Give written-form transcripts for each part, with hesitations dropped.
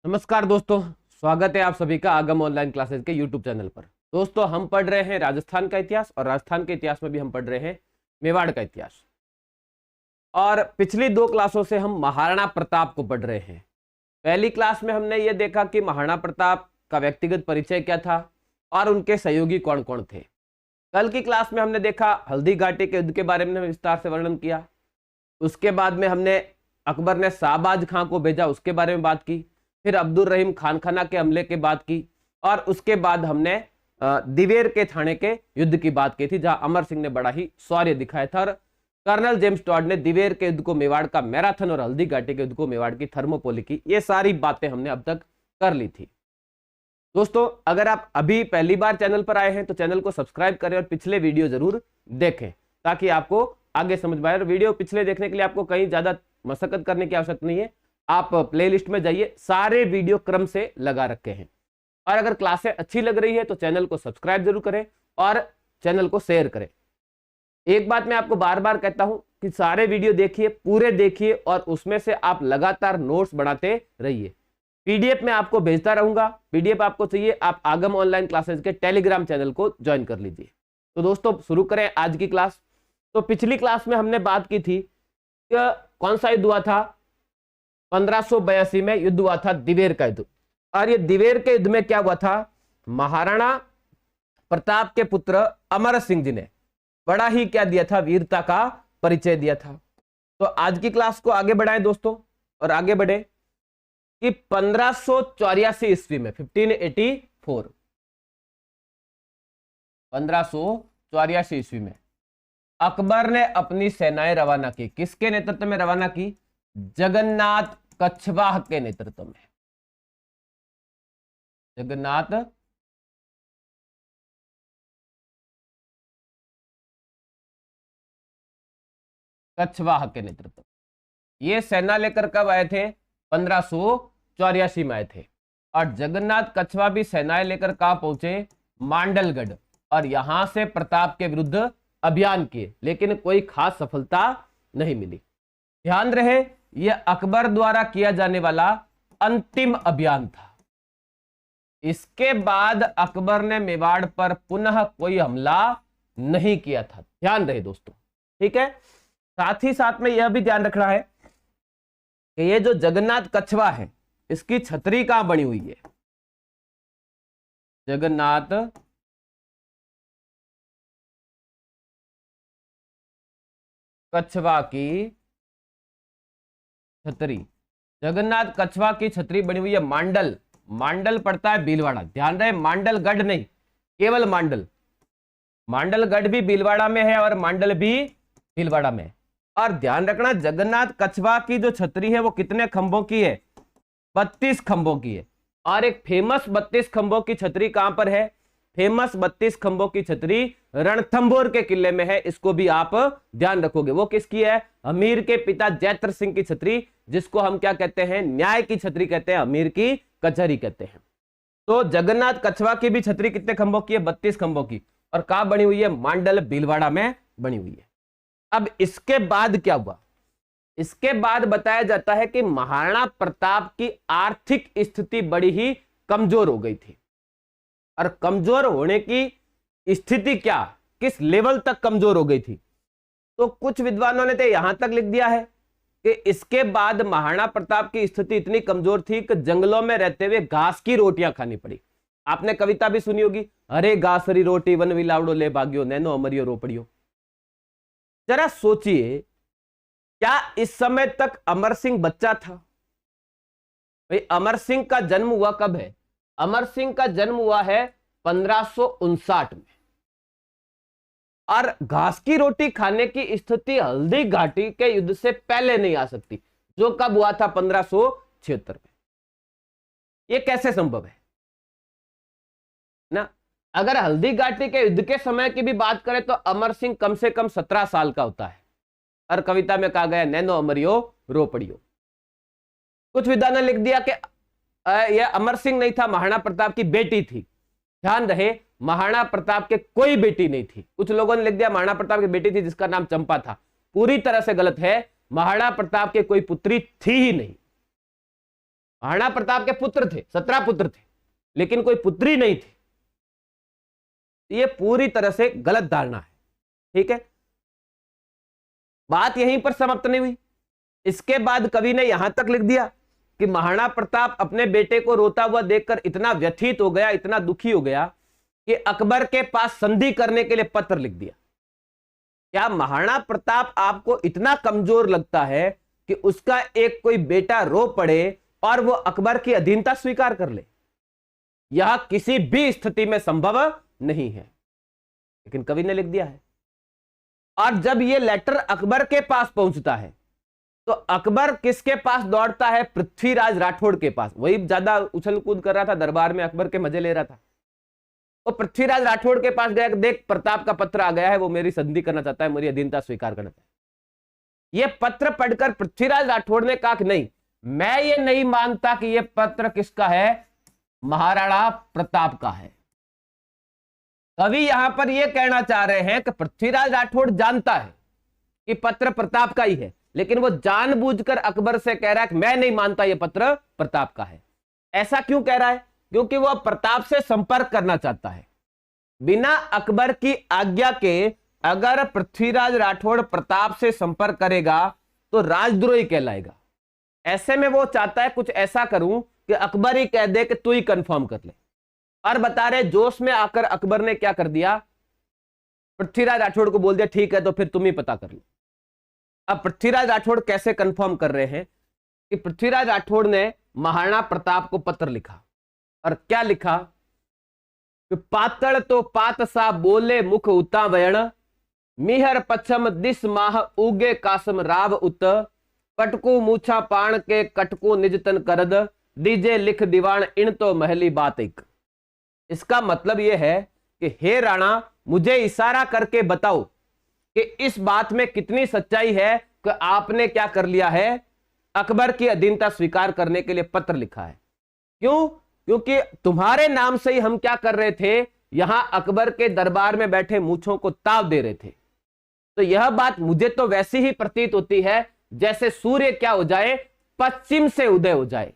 नमस्कार दोस्तों, स्वागत है आप सभी का आगम ऑनलाइन क्लासेस के यूट्यूब चैनल पर। दोस्तों, हम पढ़ रहे हैं राजस्थान का इतिहास और राजस्थान के इतिहास में भी हम पढ़ रहे हैं मेवाड़ का इतिहास। और पिछली दो क्लासों से हम महाराणा प्रताप को पढ़ रहे हैं। पहली क्लास में हमने ये देखा कि महाराणा प्रताप का व्यक्तिगत परिचय क्या था और उनके सहयोगी कौन कौन थे। कल की क्लास में हमने देखा हल्दी घाटी के युद्ध के बारे में विस्तार से वर्णन किया। उसके बाद में हमने अकबर ने शाहबाज खां को भेजा, उसके बारे में बात की। फिर अब्दुल रहीम खानखाना के हमले की बात की और उसके बाद हमने दिवेर के थाने के युद्ध की बात की थी, जहां अमर सिंह ने बड़ा ही शौर्य दिखाया था और कर्नल जेम्स टॉड ने दिवेर के युद्ध को मेवाड़ का मैराथन और हल्दी घाटी के युद्ध को मेवाड़ की थर्मोपोली की। ये सारी बातें हमने अब तक कर ली थी। दोस्तों, अगर आप अभी पहली बार चैनल पर आए हैं तो चैनल को सब्सक्राइब करें और पिछले वीडियो जरूर देखें ताकि आपको आगे समझ में आए। और वीडियो पिछले देखने के लिए आपको कहीं ज्यादा मशक्कत करने की आवश्यकता नहीं है। आप प्लेलिस्ट में जाइए, सारे वीडियो क्रम से लगा रखे हैं। और अगर क्लासें अच्छी लग रही है तो चैनल को सब्सक्राइब जरूर करें और चैनल को शेयर करें। एक बात मैं आपको बार बार कहता हूं कि सारे वीडियो देखिए, पूरे देखिए और उसमें से आप लगातार नोट्स बनाते रहिए। पीडीएफ में आपको भेजता रहूंगा। पीडीएफ आपको चाहिए, आप आगम ऑनलाइन क्लासेस के टेलीग्राम चैनल को ज्वाइन कर लीजिए। तो दोस्तों, शुरू करें आज की क्लास। तो पिछली क्लास में हमने बात की थी कि कौन सा युद्ध हुआ था। 1582 में युद्ध हुआ था दिवेर का युद्ध। और ये दिवेर के युद्ध में क्या हुआ था, महाराणा प्रताप के पुत्र अमर सिंह जी ने बड़ा ही क्या दिया था, वीरता का परिचय दिया था। तो आज की क्लास को आगे बढ़ाएं दोस्तों, और आगे बढ़े कि 1584 ईस्वी में 1584 ईस्वी में अकबर ने अपनी सेनाएं रवाना की। किसके नेतृत्व में रवाना की? जगन्नाथ कछवाह के नेतृत्व में। जगन्नाथ कछवाह के नेतृत्व। ये सेना लेकर कब आए थे? 1584 में आए थे। और जगन्नाथ कछवाह भी सेनाएं लेकर कहां पहुंचे? मांडलगढ़। और यहां से प्रताप के विरुद्ध अभियान किए, लेकिन कोई खास सफलता नहीं मिली। ध्यान रहे, यह अकबर द्वारा किया जाने वाला अंतिम अभियान था। इसके बाद अकबर ने मेवाड़ पर पुनः कोई हमला नहीं किया था। ध्यान रहे दोस्तों, ठीक है। साथ ही साथ में यह भी ध्यान रखना है कि ये जो जगन्नाथ कछवाह है, इसकी छतरी कहां बनी हुई है? जगन्नाथ कछवाह की छतरी, जगन्नाथ कछवाह की छतरी बनी हुई है मांडल। मांडल पड़ता है भीलवाड़ा। ध्यान रहे, मांडलगढ़ नहीं, केवल मांडल। मांडलगढ़ भी भीलवाड़ा में है और मांडल भी भीलवाड़ा में। और ध्यान रखना, जगन्नाथ कछवाह की जो छतरी है वो कितने खंभों की है? 32 खंभों की है। और एक फेमस 32 खंभों की छतरी कहां पर है? फेमस 32 खंभों की छतरी रणथंभौर के किले में है। इसको भी आप ध्यान रखोगे। वो किसकी है? अमीर के पिता जैत्र सिंह की छतरी, जिसको हम क्या कहते हैं? न्याय की छतरी कहते हैं, अमीर की कचहरी कहते हैं। तो जगन्नाथ कछवाह की भी छतरी कितने खंभों की है? 32 खंभों की। और कहां बनी हुई है? मांडल भीलवाड़ा में बनी हुई है। अब इसके बाद क्या हुआ? इसके बाद बताया जाता है कि महाराणा प्रताप की आर्थिक स्थिति बड़ी ही कमजोर हो गई थी। और कमजोर होने की स्थिति क्या, किस लेवल तक कमजोर हो गई थी? तो कुछ विद्वानों ने तो यहां तक लिख दिया है कि इसके बाद महाराणा प्रताप की स्थिति इतनी कमजोर थी कि जंगलों में रहते हुए घास की रोटियां खानी पड़ी। आपने कविता भी सुनी होगी, अरे घासरी रोटी वन विलावड़ो ले भाग्यो नैनो अमरियो रोपड़ियो। जरा सोचिए, क्या इस समय तक अमर सिंह बच्चा था? भाई, अमर सिंह का जन्म हुआ कब है? अमर सिंह का जन्म हुआ है 1559 में। और घास की रोटी खाने की स्थिति हल्दी घाटी के युद्ध से पहले नहीं आ सकती, जो कब हुआ था? 1576 में। यह कैसे संभव है ना? अगर हल्दी घाटी के युद्ध के समय की भी बात करें तो अमर सिंह कम से कम 17 साल का होता है। और कविता में कहा गया नैनो अमरियो रोपड़ियो। कुछ विद्वानों ने लिख दिया कि यह अमर सिंह नहीं था, महाराणा प्रताप की बेटी थी। ध्यान रहे, महाराणा प्रताप के कोई बेटी नहीं थी। कुछ लोगों ने लिख दिया महाराणा प्रताप की बेटी थी जिसका नाम चंपा था। पूरी तरह से गलत है। महाराणा प्रताप के कोई पुत्री थी ही नहीं। महाराणा प्रताप के पुत्र थे, 17 पुत्र थे, लेकिन कोई पुत्री नहीं थी। ये पूरी तरह से गलत धारणा है। ठीक है, बात यहीं पर समाप्त नहीं हुई। इसके बाद कवि ने यहां तक लिख दिया कि महाराणा प्रताप अपने बेटे को रोता हुआ देखकर इतना व्यथित हो गया, इतना दुखी हो गया कि अकबर के पास संधि करने के लिए पत्र लिख दिया। क्या महाराणा प्रताप आपको इतना कमजोर लगता है कि उसका एक कोई बेटा रो पड़े और वो अकबर की अधीनता स्वीकार कर ले? यह किसी भी स्थिति में संभव नहीं है, लेकिन कवि ने लिख दिया है। और जब ये लेटर अकबर के पास पहुंचता है तो अकबर किसके पास दौड़ता है? पृथ्वीराज राठौड़ के पास। वही ज्यादा उछल कूद कर रहा था दरबार में, अकबर के मजे ले रहा था। तो पृथ्वीराज राठौड़ के पास गया, देख प्रताप का पत्र आ गया है, वो मेरी संधि करना चाहता है, मेरी अधीनता स्वीकार करना चाहता है। ये पत्र पढ़कर पृथ्वीराज राठौड़ ने कहा कि नहीं, मैं ये नहीं मानता कि ये पत्र किसका है, महाराणा प्रताप का है। कवि यहां पर यह कहना चाह रहे हैं कि पृथ्वीराज राठौड़ जानता है कि पत्र प्रताप का ही है, लेकिन वो जानबूझकर अकबर से कह रहा है कि मैं नहीं मानता ये पत्र प्रताप का है। ऐसा क्यों कह रहा है? क्योंकि वो प्रताप से संपर्क करना चाहता है। बिना अकबर की आज्ञा के अगर पृथ्वीराज राठौड़ प्रताप से संपर्क करेगा तो राजद्रोही कहलाएगा। ऐसे में वो चाहता है कुछ ऐसा करूं कि अकबर ही कह दे कि तू ही कंफर्म कर ले। और बता रहे जोश में आकर अकबर ने क्या कर दिया, पृथ्वीराज राठौड़ को बोल दिया ठीक है तो फिर तुम ही पता कर लो। अब पृथ्वीराज राठौड़ कैसे कंफर्म कर रहे हैं कि पृथ्वीराज राठौड़ ने महाराणा प्रताप को पत्र लिखा, और क्या लिखा कि पातल तो पात सा बोले मुख उता वयण, मिहर पच्छम दिस माह उगे कासम राव उत, कटकू मूछा पाण के कटकू निजतन करद, दीजे लिख दीवान इन तो महली बात एक। इसका मतलब यह है कि हे राणा, मुझे इशारा करके बताओ कि इस बात में कितनी सच्चाई है कि आपने क्या कर लिया है, अकबर की अधीनता स्वीकार करने के लिए पत्र लिखा है। क्यों? क्योंकि तुम्हारे नाम से ही हम क्या कर रहे थे, यहां अकबर के दरबार में बैठे मूछों को ताव दे रहे थे। तो यह बात मुझे तो वैसी ही प्रतीत होती है जैसे सूर्य क्या हो जाए, पश्चिम से उदय हो जाए।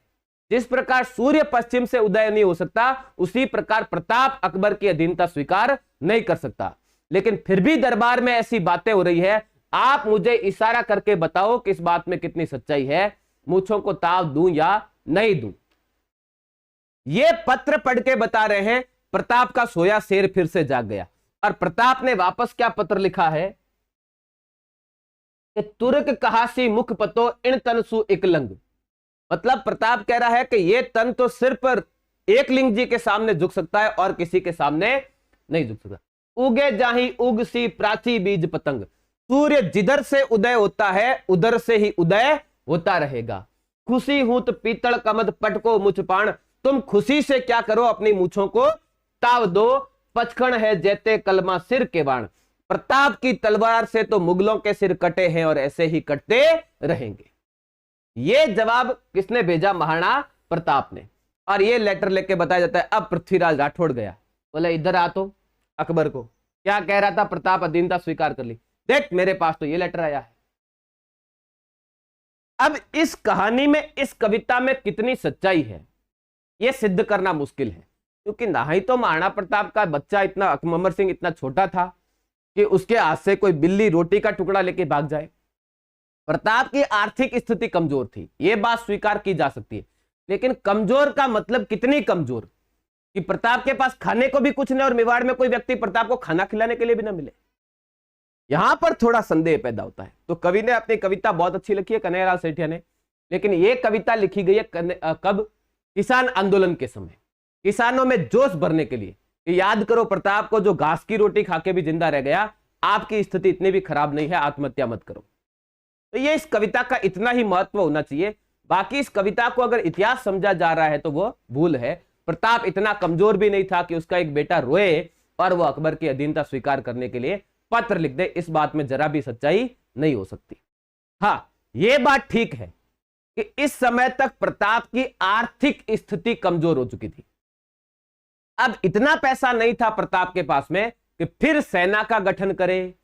जिस प्रकार सूर्य पश्चिम से उदय नहीं हो सकता, उसी प्रकार प्रताप अकबर की अधीनता स्वीकार नहीं कर सकता। लेकिन फिर भी दरबार में ऐसी बातें हो रही है, आप मुझे इशारा करके बताओ कि इस बात में कितनी सच्चाई है, मूछों को ताव दूं या नहीं दूं। ये पत्र पढ़ के बता रहे हैं प्रताप का सोया शेर फिर से जाग गया। और प्रताप ने वापस क्या पत्र लिखा है कि तुर्क कहासी मुख पतो इन तनसु एक लंग। मतलब प्रताप कह रहा है कि ये तन तो सिर्फ एक लिंग जी के सामने झुक सकता है और किसी के सामने नहीं झुक सकता। उगे जाही उग सी प्राची बीज पतंग, सूर्य जिधर से उदय होता है उधर से ही उदय होता रहेगा। खुशी हूं तो पीतल कमद पटको मुछपाण, तुम खुशी से क्या करो, अपनी मूछों को ताव दो। पचखण है जैते कलमा सिर के बाण, प्रताप की तलवार से तो मुगलों के सिर कटे हैं और ऐसे ही कटते रहेंगे। ये जवाब किसने भेजा? महाराणा प्रताप ने। और ये लेटर लेके बताया जाता है अब पृथ्वीराज राठौड़ गया, बोले इधर आ तो अकबर को क्या कह रहा था, प्रताप अधीनता स्वीकार कर ली, देख मेरे पास तो ये लेटर आया है। अब इस कहानी में, इस कविता में कितनी सच्चाई है यह सिद्ध करना मुश्किल है, क्योंकि ना ही तो महाराणा प्रताप का बच्चा इतना, अकबर सिंह इतना छोटा था कि उसके हाथ से कोई बिल्ली रोटी का टुकड़ा लेके भाग जाए। प्रताप की आर्थिक स्थिति कमजोर थी, यह बात स्वीकार की जा सकती है, लेकिन कमजोर का मतलब कितनी कमजोर कि प्रताप के पास खाने को भी कुछ नहीं और मेवाड़ में कोई व्यक्ति प्रताप को खाना खिलाने के लिए भी ना मिले। यहां पर थोड़ा संदेह पैदा होता है। तो कवि ने अपनी कविता बहुत अच्छी लिखी है, कन्हैयालाल सेठिया ने, लेकिन यह कविता लिखी गई है कब? किसान आंदोलन के समय, किसानों में जोश भरने के लिए। याद करो प्रताप को जो घास की रोटी खा के भी जिंदा रह गया, आपकी स्थिति इतनी भी खराब नहीं है, आत्महत्या मत करो। तो ये इस कविता का इतना ही महत्व होना चाहिए। बाकी इस कविता को अगर इतिहास समझा जा रहा है तो वो भूल है। प्रताप इतना कमजोर भी नहीं था कि उसका एक बेटा रोए और वो अकबर की अधीनता स्वीकार करने के लिए पत्र लिख दे। इस बात में जरा भी सच्चाई नहीं हो सकती। हाँ, ये बात ठीक है कि इस समय तक प्रताप की आर्थिक स्थिति कमजोर हो चुकी थी। अब इतना पैसा नहीं था प्रताप के पास में कि फिर सेना का गठन करे,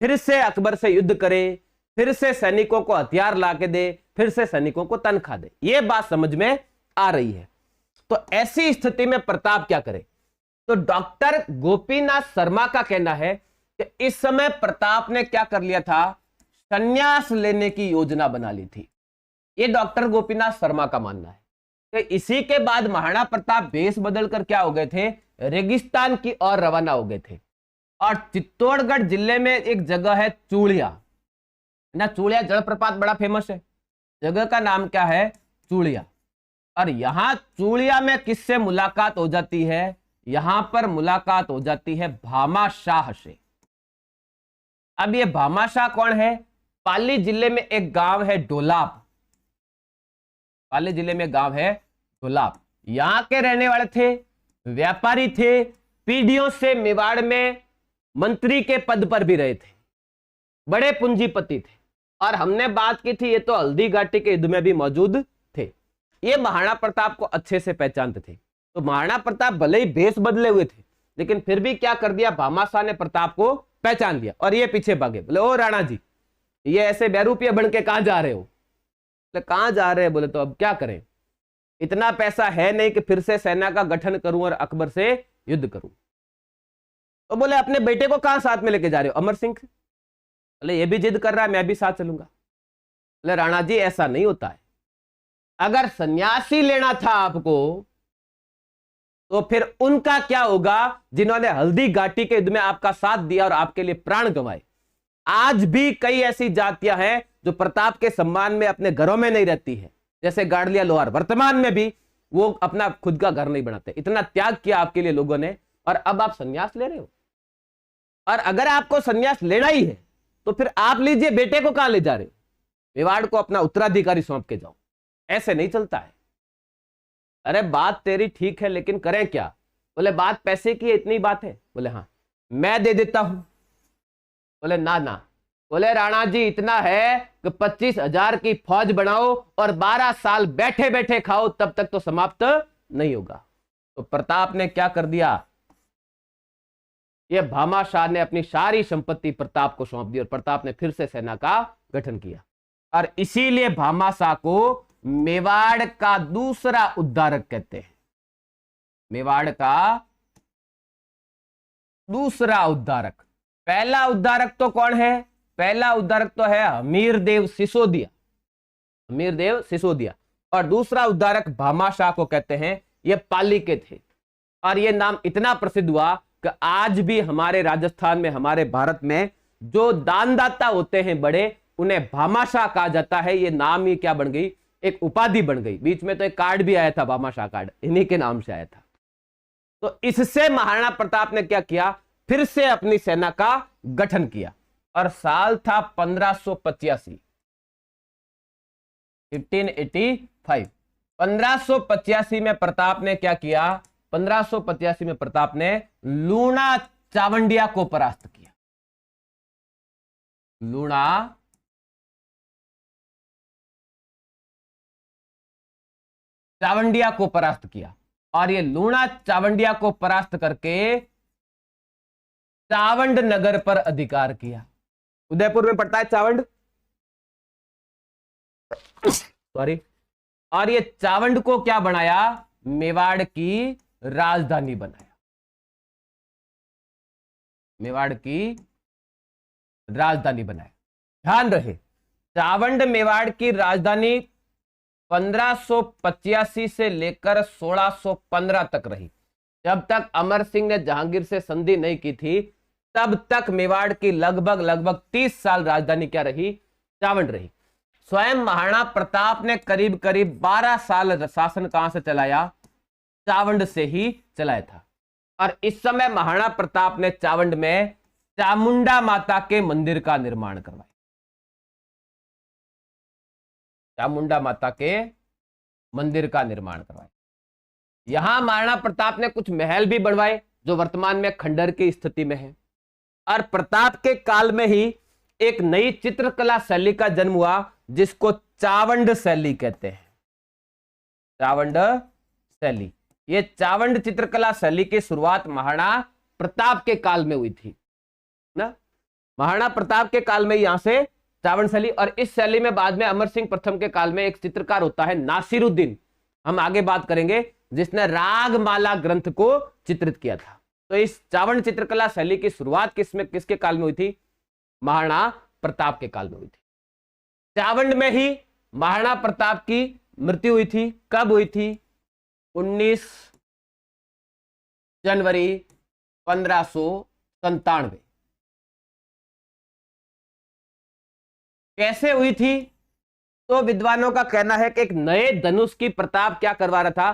फिर से अकबर से युद्ध करे, फिर से सैनिकों को हथियार ला के दे, फिर से सैनिकों को तनख्वाह दे। यह बात समझ में आ रही है। तो ऐसी स्थिति में प्रताप क्या करे? तो डॉक्टर गोपीनाथ शर्मा का कहना है कि इस समय प्रताप ने क्या कर लिया था, संन्यास लेने की योजना बना ली थी। ये डॉक्टर गोपीनाथ शर्मा का मानना है कि इसी के बाद महाराणा प्रताप भेष बदलकर क्या हो गए थे, रेगिस्तान की ओर रवाना हो गए थे। और चित्तौड़गढ़ जिले में एक जगह है चूड़िया ना, चूड़िया जलप्रपात बड़ा फेमस है, जगह का नाम क्या है, चूड़िया। और यहां चूड़िया में किससे मुलाकात हो जाती है, यहां पर मुलाकात हो जाती है भामाशाह से। अब ये भामाशाह कौन है? पाली जिले में एक गांव है डोलाप, पाली जिले में गांव है डोलाप। यहां के रहने वाले थे, व्यापारी थे, पीढ़ियों से मेवाड़ में मंत्री के पद पर भी रहे थे, बड़े पूंजीपति थे। और हमने बात की थी ये तो हल्दी घाटी के युद्ध में भी मौजूद थे। ये महाराणा प्रताप को अच्छे से पहचानते थे। तो महाराणा प्रताप भले ही भेष बदले हुए थे, लेकिन फिर भी क्या कर दिया, भामाशाह ने प्रताप को पहचान लिया और ये पीछे भागे। बोले ओ राणा जी, ये ऐसे बेरूपिया बन के कहां जा रहे हो? बोले कहां जा रहे हैं? बोले तो अब क्या करें, इतना पैसा है नहीं कि फिर से सेना का गठन करूं और अकबर से युद्ध करूं। तो बोले अपने बेटे को कहां साथ में लेके जा रहे हो? अमर सिंह। बोले ये भी जिद कर रहा है, मैं भी साथ चलूंगा। बोले राणा जी ऐसा नहीं होता है, अगर सन्यासी लेना था आपको तो फिर उनका क्या होगा जिन्होंने हल्दी घाटी के युद्ध में आपका साथ दिया और आपके लिए प्राण गंवाए। आज भी कई ऐसी जातियां हैं जो प्रताप के सम्मान में अपने घरों में नहीं रहती है, जैसे गाड़लिया लोहार। वर्तमान में भी वो अपना खुद का घर नहीं बनाते। इतना त्याग किया आपके लिए लोगों ने, और अब आप सन्यास ले रहे हो। और अगर आपको सन्यास लेना ही है तो फिर आप लीजिए, बेटे को कहां ले जा रहे हो? मेवाड़ को अपना उत्तराधिकारी सौंप के जाओ। ऐसे नहीं चलता है। अरे बात तेरी ठीक है, लेकिन करें क्या? बोले बात पैसे की है, इतनी बात है? बोले हाँ मैं दे देता हूं। बोले ना ना। बोले राणा जी इतना है कि 25,000 की फौज बनाओ और 12 साल बैठे बैठे खाओ, तब तक तो समाप्त नहीं होगा। तो प्रताप ने क्या कर दिया, ये भामाशाह ने अपनी सारी संपत्ति प्रताप को सौंप दी और प्रताप ने फिर से सेना का गठन किया। और इसीलिए भामाशाह को मेवाड़ का दूसरा उद्धारक कहते हैं। मेवाड़ का दूसरा उद्धारक। पहला उद्धारक तो कौन है? पहला उद्धारक तो है हमीरदेव सिसोदिया, हमीरदेव सिसोदिया। और दूसरा उद्धारक भामाशाह को कहते हैं। ये पाली के थे और ये नाम इतना प्रसिद्ध हुआ कि आज भी हमारे राजस्थान में, हमारे भारत में जो दानदाता होते हैं बड़े, उन्हें भामाशाह कहा जाता है। ये नाम ही क्या बन गई, एक उपाधि बन गई। बीच में तो एक कार्ड भी आया था, भामाशाह कार्ड, इन्हीं के नाम से आया था। तो इससे महाराणा प्रताप ने क्या किया, फिर से अपनी सेना का गठन किया। और साल था 1585, 1585। 1585 में प्रताप ने क्या किया, 1585 में प्रताप ने लूणा चावंडिया को परास्त किया। लूणा चावंडिया को परास्त किया। और ये लूणा चावंडिया को परास्त करके चावंड नगर पर अधिकार किया। उदयपुर में पड़ता है चावंड, सॉरी। और ये चावंड को क्या बनाया, मेवाड़ की राजधानी बनाया। मेवाड़ की राजधानी बनाया। ध्यान रहे, चावंड मेवाड़ की राजधानी 1585 से लेकर 1615 तक रही। जब तक अमर सिंह ने जहांगीर से संधि नहीं की थी, तब तक मेवाड़ की लगभग 30 साल राजधानी क्या रही, चावंड रही। स्वयं महाराणा प्रताप ने करीब 12 साल शासन कहां से चलाया, चावंड से ही चलाया था। और इस समय महाराणा प्रताप ने चावंड में चामुंडा माता के मंदिर का निर्माण करवाया। चामुंडा माता के मंदिर का निर्माण करवाया। यहां महाराणा प्रताप ने कुछ महल भी बनवाए जो वर्तमान में खंडर की स्थिति में है। और प्रताप के काल में ही एक नई चित्रकला शैली का जन्म हुआ जिसको चावंड शैली कहते हैं। चावंड शैली, ये चावंड चित्रकला शैली की शुरुआत महाराणा प्रताप के काल में हुई थी ना। महाराणा प्रताप के काल में यहां से चावंड शैली, और इस शैली में बाद में अमर सिंह प्रथम के काल में एक चित्रकार होता है नासिरुद्दीन, हम आगे बात करेंगे, जिसने रागमाला ग्रंथ को चित्रित किया था। तो इस चावंड चित्रकला शैली की शुरुआत किसके काल में हुई थी? महाराणा प्रताप के काल में हुई थी। चावंड में ही महाराणा प्रताप की मृत्यु हुई थी। कब हुई थी? 19 जनवरी 1597। कैसे हुई थी? तो विद्वानों का कहना है कि एक नए धनुष की प्रताप क्या करवा रहा था?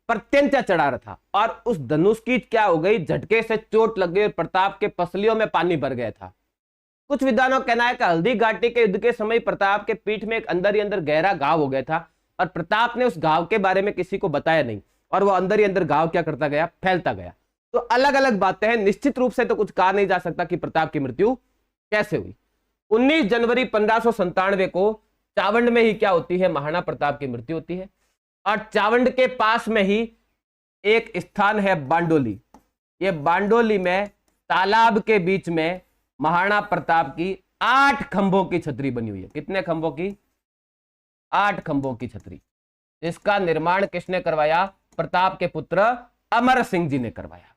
प्रत्यंचा चढ़ा रहा था, और उस धनुष की क्या हो गई, झटके से चोट लग गई और प्रताप के पसलियों में पानी भर गया था। कुछ विद्वानों का कहना है कि हल्दी घाटी के युद्ध के समय प्रताप के पीठ में एक अंदर ही अंदर गहरा घाव हो गया था, और प्रताप ने उस घाव के बारे में किसी को बताया नहीं, और वो अंदर ही अंदर घाव क्या करता गया? फैलता गया। तो अलग अलग बातें हैं, निश्चित रूप से तो कुछ कहा नहीं जा सकता कि प्रताप की मृत्यु कैसे हुई। 19 जनवरी 1597 को चावंड में ही क्या होती है? महाराणा प्रताप की मृत्यु होती है। और चावंड के पास में ही एक स्थान है बांडोली। ये बांडोली में तालाब के बीच में महाराणा प्रताप की 8 खंभों की छतरी बनी हुई है। कितने खंभों की? 8 खंभों की छतरी। इसका निर्माण किसने करवाया? प्रताप के पुत्र अमर सिंह जी ने करवाया।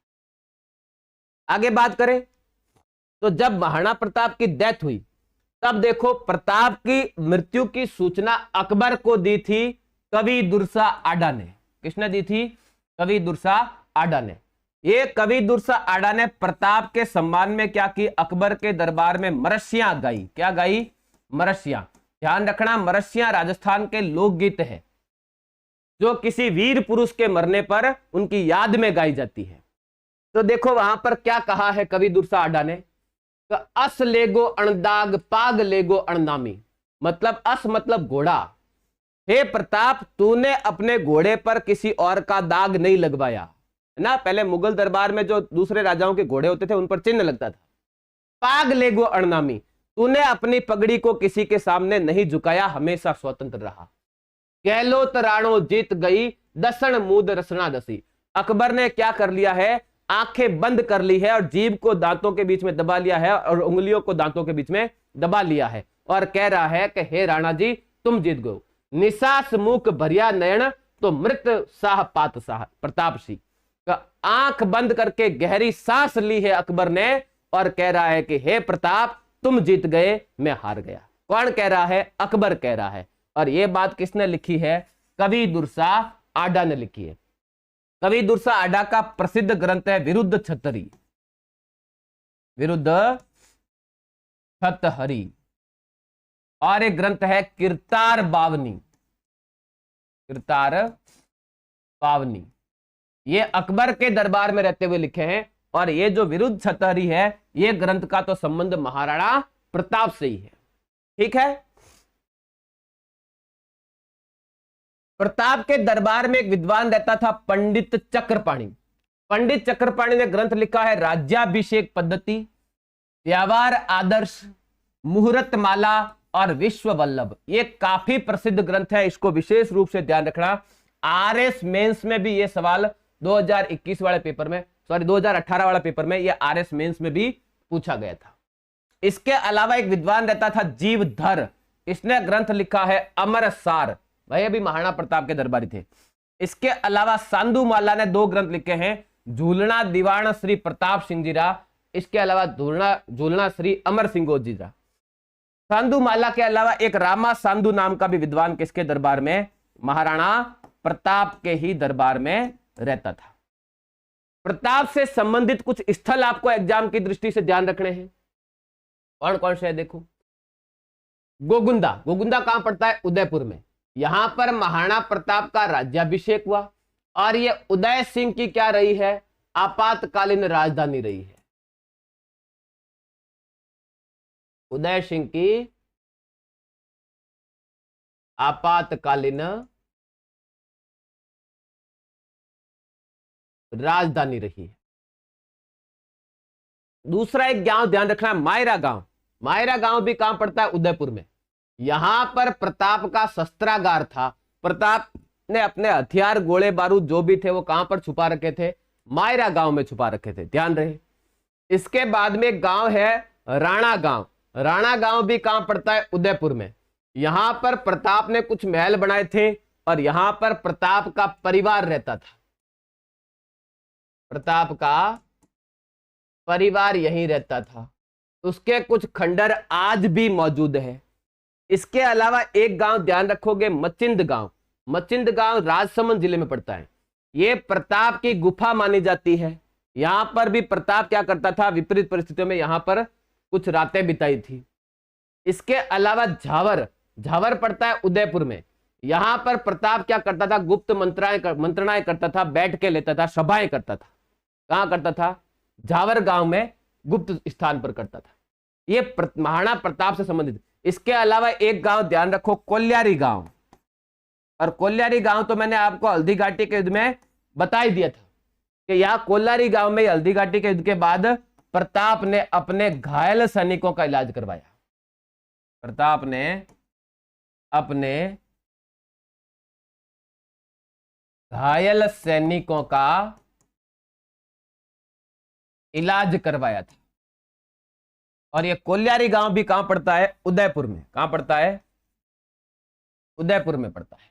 आगे बात करें तो जब महाराणा प्रताप की डेथ हुई, तब देखो प्रताप की मृत्यु की सूचना अकबर को दी थी कवि दुर्सा आडा ने। किसने दी थी? कवि दुर्सा आडा ने। ये कवि दुर्सा आडा ने प्रताप के सम्मान में क्या की? अकबर के दरबार में मरसियां गाई। क्या गाई? मरसियां। ध्यान रखना, मरसियां राजस्थान के लोकगीत है जो किसी वीर पुरुष के मरने पर उनकी याद में गाई जाती है। तो देखो वहां पर क्या कहा है कवि दुर्सा आडा ने? अस लेगो अणदाग पाग लेगो अणनामी। मतलब अस मतलब घोड़ा। हे प्रताप, तूने अपने घोड़े पर किसी और का दाग नहीं लगवाया, है ना। पहले मुगल दरबार में जो दूसरे राजाओं के घोड़े होते थे उन पर चिन्ह लगता था। पाग लेगो अणनामी, तूने अपनी पगड़ी को किसी के सामने नहीं झुकाया, हमेशा स्वतंत्र रहा। गहलो तराणो जीत गई दसन मूद रसना दसी। अकबर ने क्या कर लिया है? आंखें बंद कर ली है और जीभ को दांतों के बीच में दबा लिया है और उंगलियों को दांतों के बीच में दबा लिया है, और कह रहा है कि हे राणा जी, तुम जीत गए। निसास मुख भरिया नयन तो मृत साह पात साह। प्रताप सिंह आंख बंद करके गहरी सांस ली है अकबर ने, और कह रहा है कि हे प्रताप, तुम जीत गए, मैं हार गया। कौन कह रहा है? अकबर कह रहा है। और यह बात किसने लिखी है? कवि दुर्सा आडा ने लिखी है। कवि दुर्सा आडा का प्रसिद्ध ग्रंथ है विरुद्ध छतरी। विरुद्ध छतहरी। और एक ग्रंथ है किरतार बावनी। किरतार बावनी ये अकबर के दरबार में रहते हुए लिखे हैं। और ये जो विरुद्ध छतहरी है, ये ग्रंथ का तो संबंध महाराणा प्रताप से ही है। ठीक है। प्रताप के दरबार में एक विद्वान रहता था, पंडित चक्रपाणी। पंडित चक्रपाणी ने ग्रंथ लिखा है राज्याभिषेक पद्धति, व्यवहार आदर्श, मुहूर्त माला और विश्व वल्लभ। ये काफी प्रसिद्ध ग्रंथ है, इसको विशेष रूप से ध्यान रखना। आरएस मेंस में भी ये सवाल 2021 वाले पेपर में, 2018 वाला पेपर में, ये आरएस मेंस में भी पूछा गया था। इसके अलावा एक विद्वान रहता था जीवधर। इसने ग्रंथ लिखा है अमर सार। भाई अभी महाराणा प्रताप के दरबारी थे। इसके अलावा सांदुमाला ने 2 ग्रंथ लिखे हैं, झूलना दीवान श्री प्रताप सिंह जीरा। इसके अलावा झूलना श्री अमर सिंह जीरा। सांदुमाला के अलावा एक रामा सांदु नाम का भी विद्वान किसके दरबार में? महाराणा प्रताप के ही दरबार में रहता था। प्रताप से संबंधित कुछ स्थल आपको एग्जाम की दृष्टि से ध्यान रखने हैं। कौन कौन से है देखो। गोगुंदा। गोगुंदा कहां पड़ता है? उदयपुर में। यहां पर महाराणा प्रताप का राज्याभिषेक हुआ, और यह उदय सिंह की क्या रही है? आपातकालीन राजधानी रही है। उदय सिंह की आपातकालीन राजधानी रही है। दूसरा एक गांव ध्यान रखना, मायरा गांव। मायरा गांव भी कहां पड़ता है? उदयपुर में। यहां पर प्रताप का शस्त्रागार था। प्रताप ने अपने हथियार, गोले बारूद जो भी थे वो कहां पर छुपा रखे थे? मायरा गांव में छुपा रखे थे, ध्यान रहे। इसके बाद में एक गांव है राणा गांव। राणा गांव भी कहां पड़ता है? उदयपुर में। यहां पर प्रताप ने कुछ महल बनाए थे, और यहां पर प्रताप का परिवार रहता था। प्रताप का परिवार यहीं रहता था। उसके कुछ खंडर आज भी मौजूद है। इसके अलावा एक गांव ध्यान रखोगे, मचिंद गांव। मचिंद गांव राजसमंद जिले में पड़ता है। यह प्रताप की गुफा मानी जाती है। यहां पर भी प्रताप क्या करता था, विपरीत परिस्थितियों में यहां पर कुछ रातें बिताई थी। इसके अलावा झावर, झावर पड़ता है उदयपुर में। यहां पर प्रताप क्या करता था, गुप्त मंत्रणाएं करता था, बैठ के लेता था, सभाएं करता था। कहां करता था, झावर गांव में गुप्त स्थान पर करता था। यह महाराणा प्रताप से संबंधित। इसके अलावा एक गांव ध्यान रखो, कोल्यारी गांव। और कोल्यारी गांव तो मैंने आपको हल्दी घाटी के युद्ध में बता ही दिया था कि यहां कोल्यारी गांव में हल्दी घाटी के युद्ध के बाद प्रताप ने अपने घायल सैनिकों का इलाज करवाया। प्रताप ने अपने घायल सैनिकों का इलाज करवाया था। और ये कोल्यारी गांव भी कहां पड़ता है, उदयपुर में। कहां पड़ता है, उदयपुर में पड़ता है।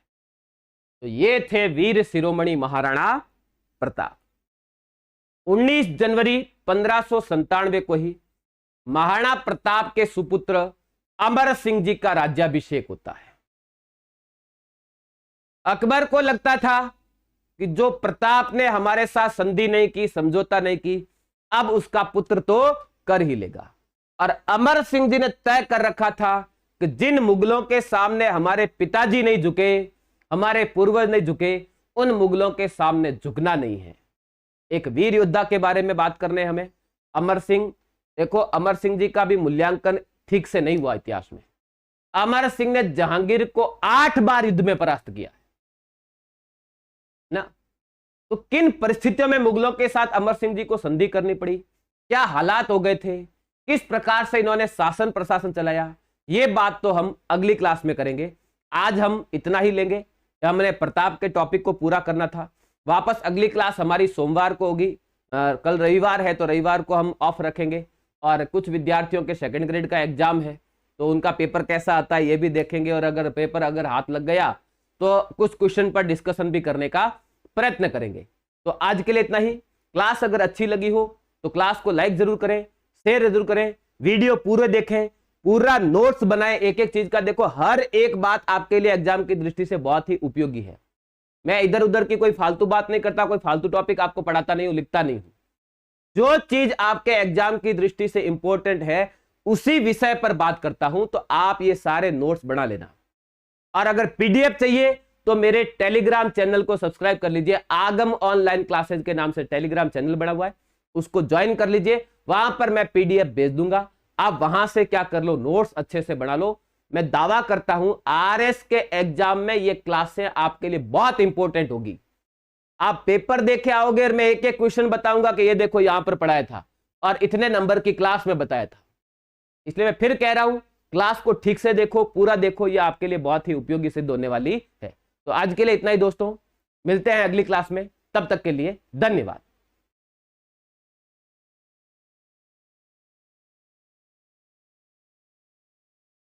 तो ये थे वीर शिरोमणि महाराणा प्रताप। 19 जनवरी 1597 को ही महाराणा प्रताप के सुपुत्र अमर सिंह जी का राज्याभिषेक होता है। अकबर को लगता था कि जो प्रताप ने हमारे साथ संधि नहीं की, समझौता नहीं की, अब उसका पुत्र तो कर ही लेगा। और अमर सिंह जी ने तय कर रखा था कि जिन मुगलों के सामने हमारे पिताजी नहीं झुके, हमारे पूर्वज नहीं झुके, उन मुगलों के सामने झुकना नहीं है। एक वीर योद्धा के बारे में बात करने हमें, अमर सिंह। देखो, अमर सिंह जी का भी मूल्यांकन ठीक से नहीं हुआ इतिहास में। अमर सिंह ने जहांगीर को 8 बार युद्ध में परास्त किया ना। तो किन परिस्थितियों में मुगलों के साथ अमर सिंह जी को संधि करनी पड़ी, क्या हालात हो गए थे, किस प्रकार से इन्होंने शासन प्रशासन चलाया, ये बात तो हम अगली क्लास में करेंगे। आज हम इतना ही लेंगे। हमने प्रताप के टॉपिक को पूरा करना था। वापस अगली क्लास हमारी सोमवार को होगी। कल रविवार है तो रविवार को हम ऑफ रखेंगे। और कुछ विद्यार्थियों के सेकंड ग्रेड का एग्जाम है तो उनका पेपर कैसा आता है ये भी देखेंगे। और अगर पेपर हाथ लग गया तो कुछ क्वेश्चन पर डिस्कशन भी करने का प्रयत्न करेंगे। तो आज के लिए इतना ही। क्लास अगर अच्छी लगी हो तो क्लास को लाइक जरूर करें, शेयर जरूर करें, वीडियो पूरे देखें, पूरा नोट्स बनाएं एक एक चीज का। देखो, हर एक बात आपके लिए एग्जाम की दृष्टि से बहुत ही उपयोगी है। मैं इधर उधर की कोई फालतू बात नहीं करता, कोई फालतू टॉपिक आपको पढ़ाता नहीं हूं, लिखता नहीं हूं। जो चीज आपके एग्जाम की दृष्टि से इंपॉर्टेंट है उसी विषय पर बात करता हूं। तो आप ये सारे नोट्स बना लेना। और अगर पीडीएफ चाहिए तो मेरे टेलीग्राम चैनल को सब्सक्राइब कर लीजिए। आगम ऑनलाइन क्लासेज के नाम से टेलीग्राम चैनल बना हुआ है, उसको ज्वाइन कर लीजिए। वहां पर मैं पीडीएफ भेज दूंगा, आप वहां से क्या कर लो, नोट्स अच्छे से बना लो। मैं दावा करता हूं आरएस के एग्जाम में ये क्लासें आपके लिए बहुत इंपॉर्टेंट होगी। आप पेपर देखे आओगे और मैं एक एक क्वेश्चन बताऊंगा कि ये देखो यहां पर पढ़ाया था और इतने नंबर की क्लास में बताया था। इसलिए मैं फिर कह रहा हूं, क्लास को ठीक से देखो, पूरा देखो, ये आपके लिए बहुत ही उपयोगी सिद्ध होने वाली है। तो आज के लिए इतना ही दोस्तों, मिलते हैं अगली क्लास में। तब तक के लिए धन्यवाद।